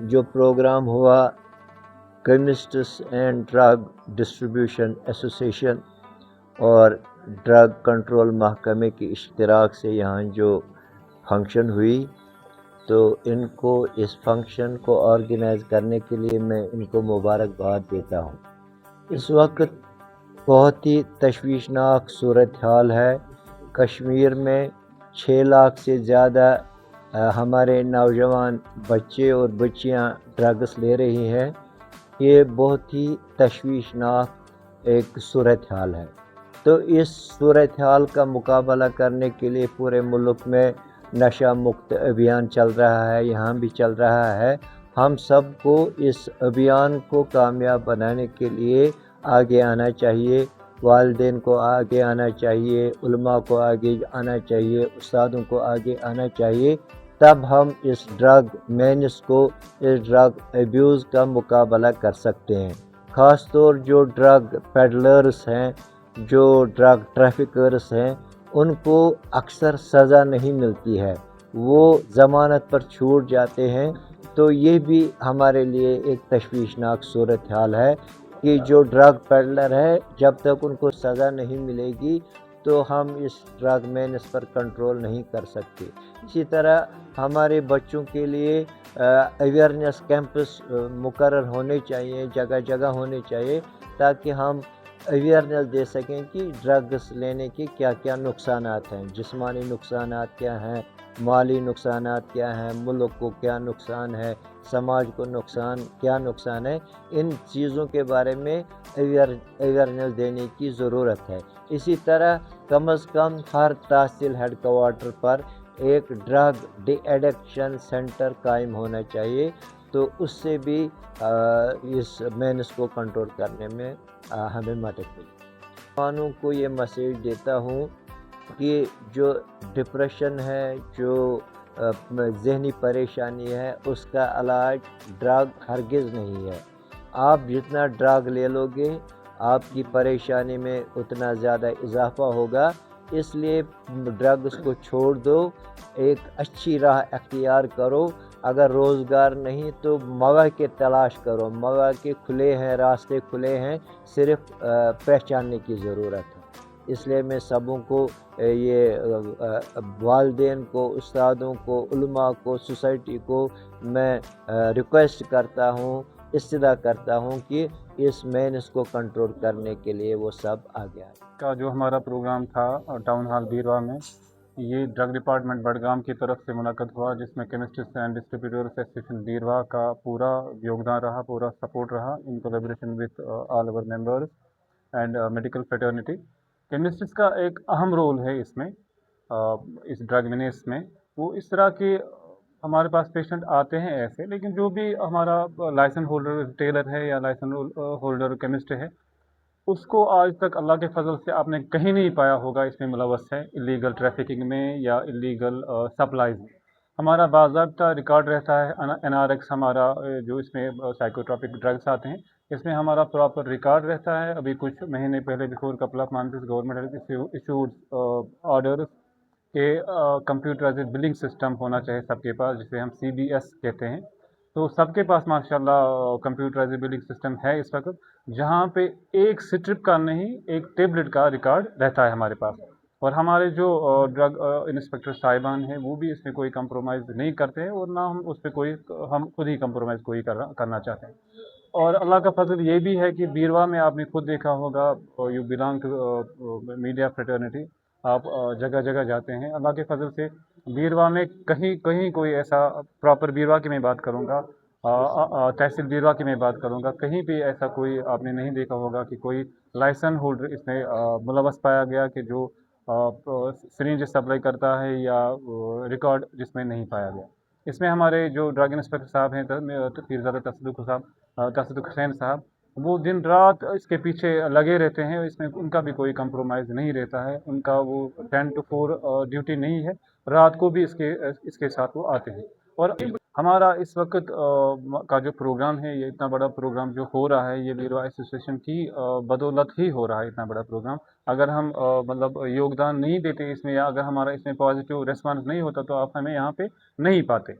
जो प्रोग्राम हुआ chemists and drug distribution association और ड्रग कंट्रोल महकमे की इश्तिराक से यहाँ जो फंक्शन हुई, तो इनको इस फंक्शन को ऑर्गेनाइज़ करने के लिए मैं इनको मुबारकबाद देता हूँ। इस वक्त बहुत ही तशवीशनाक सूरत हाल है। कश्मीर में 6 लाख से ज़्यादा हमारे नौजवान बच्चे और बच्चियां ड्रग्स ले रही हैं। ये बहुत ही तशवीशनाक एक सूरत हाल है। तो इस सूरत हाल का मुकाबला करने के लिए पूरे मुल्क में नशा मुक्त अभियान चल रहा है, यहाँ भी चल रहा है। हम सबको इस अभियान को कामयाब बनाने के लिए आगे आना चाहिए, वालिदैन को आगे आना चाहिए, उलमा को आगे आना चाहिए, उस्तादों को आगे आना चाहिए। तब हम इस ड्रग मेनिस को, इस ड्रग एब्यूज़ का मुकाबला कर सकते हैं। ख़ास तौर जो ड्रग पेडलर्स हैं, जो ड्रग ट्रैफिकर्स हैं, उनको अक्सर सज़ा नहीं मिलती है, वो ज़मानत पर छूट जाते हैं। तो ये भी हमारे लिए एक तशवीशनाक सूरत हाल है कि जो ड्रग पेडलर है, जब तक उनको सज़ा नहीं मिलेगी तो हम इस ड्रग मेनिस पर कंट्रोल नहीं कर सकते। इसी तरह हमारे बच्चों के लिए अवेयरनेस कैंपस मुकर्रर होने चाहिए, जगह जगह होने चाहिए, ताकि हम अवेयरनेस दे सकें कि ड्रग्स लेने के क्या क्या नुकसानात हैं, जिस्मानी नुकसानात क्या हैं, माली नुकसानात क्या हैं, मुल्क को क्या नुकसान है, समाज को क्या नुकसान है। इन चीज़ों के बारे में अवेयरनेस देने की ज़रूरत है। इसी तरह कम अज़ कम हर तहसील हेड क्वार्टर पर एक ड्रग डी एडिक्शन सेंटर कायम होना चाहिए, तो उससे भी इस मेनिस को कंट्रोल करने में हमें मदद मिलेगी। नौजवानों को ये मैसेज देता हूँ कि जो डिप्रेशन है, जो ज़हनी परेशानी है, उसका इलाज ड्रग हरगिज़ नहीं है। आप जितना ड्रग ले लोगे, आपकी परेशानी में उतना ज़्यादा इजाफ़ा होगा। इसलिए ड्रग्स को छोड़ दो, एक अच्छी राह अख्तियार करो। अगर रोज़गार नहीं तो मौक़े तलाश करो, मौक़े खुले हैं, रास्ते खुले हैं, सिर्फ़ पहचानने की ज़रूरत है। इसलिए मैं सबों को, ये वालिदैन को, उस्तादों को, उलमा को, सोसाइटी को मैं रिक्वेस्ट करता हूँ, इस्तदा करता हूँ कि इस मेनिस को कंट्रोल करने के लिए वो सब आगे आए। का जो हमारा प्रोग्राम था टाउन हॉल बीरवा में, ये ड्रग डिपार्टमेंट बडगाम की तरफ से मुनक़्क़द हुआ, जिसमें केमिस्ट्स एंड डिस्ट्रीब्यूटर्स एसोसिएशन बीरवा का पूरा योगदान रहा, पूरा सपोर्ट रहा, in collaboration with all our members and medical fraternity. Chemists का एक अहम रोल है इसमें, इस ड्रग मेनिस में। वो इस तरह के हमारे पास पेशेंट आते हैं ऐसे, लेकिन जो भी हमारा लाइसेंस होल्डर रिटेलर है या लाइसेंस होल्डर केमिस्ट है, उसको आज तक अल्लाह के फजल से आपने कहीं नहीं पाया होगा इसमें मुलव्वस है इलीगल ट्रैफिकिंग में या इलीगल सप्लाईज में। हमारा बाज़ाब्ता रिकॉर्ड रहता है। एनआरएक्स हमारा जो इसमें साइकोट्रॉपिक ड्रग्स आते हैं, इसमें हमारा प्रॉपर रिकॉर्ड रहता है। अभी कुछ महीने पहले, before couple of months, government has issued order के कंप्यूटराइज्ड बिलिंग सिस्टम होना चाहिए सबके पास, जिसे हम CBS कहते हैं। तो सबके पास माशाल्लाह कंप्यूटराइज्ड बिलिंग सिस्टम है इस वक्त, जहाँ पे एक स्ट्रिप का नहीं, एक टेबलेट का रिकॉर्ड रहता है हमारे पास। और हमारे जो ड्रग इंस्पेक्टर साहिबान हैं, वो भी इसमें कोई कंप्रोमाइज़ नहीं करते हैं, और ना हम उस पर कोई, हम खुद ही कंप्रोमाइज़ कोई करना चाहते हैं। और अल्लाह का फजल ये भी है कि बीरवा में आपने खुद देखा होगा, you belong to media fraternity, आप जगह जगह जाते हैं। अल्लाह के फजल से बीरवा में कहीं कहीं कोई ऐसा, प्रॉपर बीरवा की मैं बात करूँगा, तहसील बीरवा की मैं बात करूँगा, कहीं भी ऐसा कोई आपने नहीं देखा होगा कि कोई लाइसेंस होल्डर इसमें मुलव्वस पाया गया कि जो सिरिंज सप्लाई करता है, या रिकॉर्ड जिसमें नहीं पाया गया। इसमें हमारे जो ड्रग इंस्पेक्टर साहब हैं, पीरज़ादा तसद्दुक़ हुसैन साहब, वो दिन रात इसके पीछे लगे रहते हैं। इसमें उनका भी कोई कंप्रोमाइज़ नहीं रहता है, उनका वो 10 to 4 ड्यूटी नहीं है, रात को भी इसके साथ वो आते हैं। और हमारा इस वक्त का जो प्रोग्राम है, ये इतना बड़ा प्रोग्राम जो हो रहा है, ये बीरवा एसोसिएशन की बदौलत ही हो रहा है इतना बड़ा प्रोग्राम। अगर हम मतलब योगदान नहीं देते इसमें, या अगर हमारा इसमें पॉजिटिव रिस्पांस नहीं होता, तो आप हमें यहाँ पे नहीं पाते।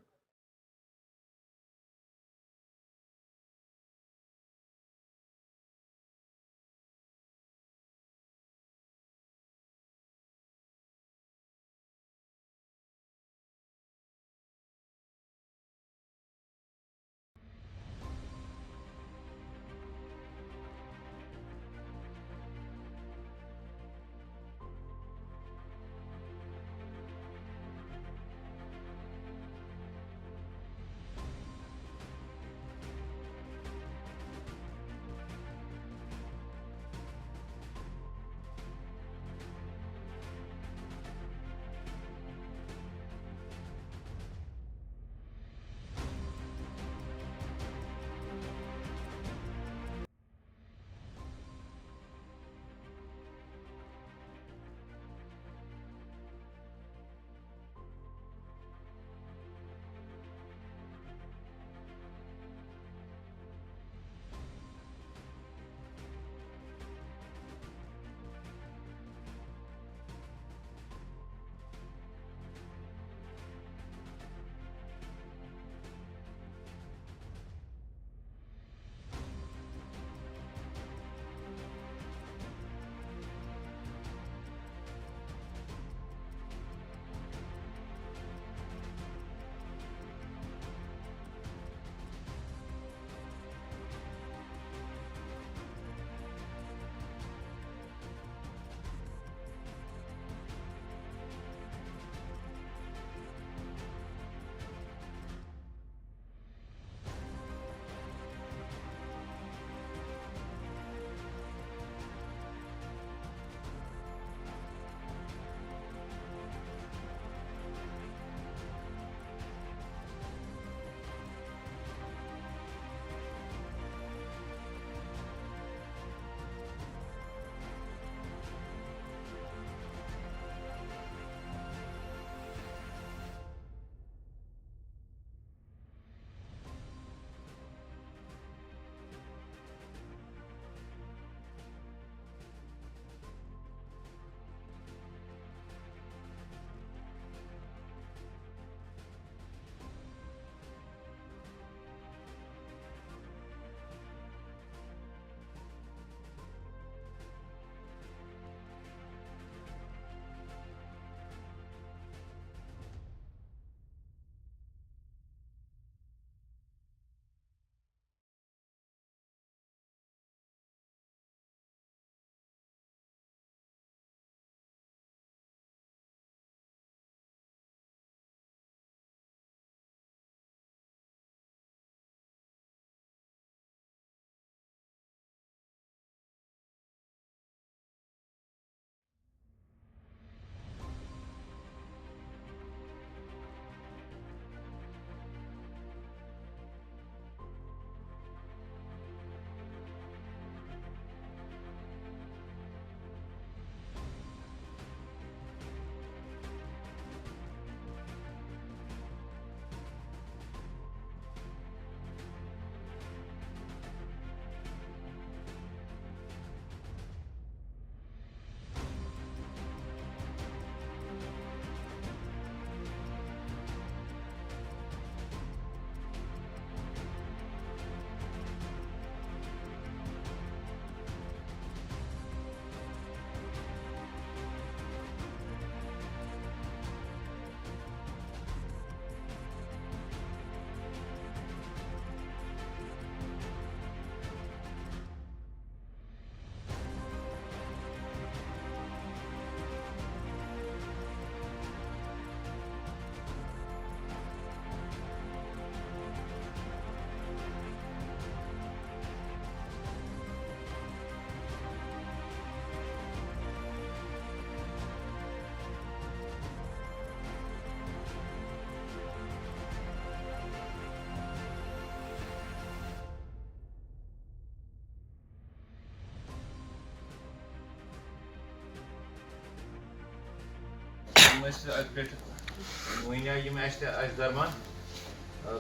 درمان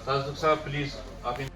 تصدق صاحب پلیز آپ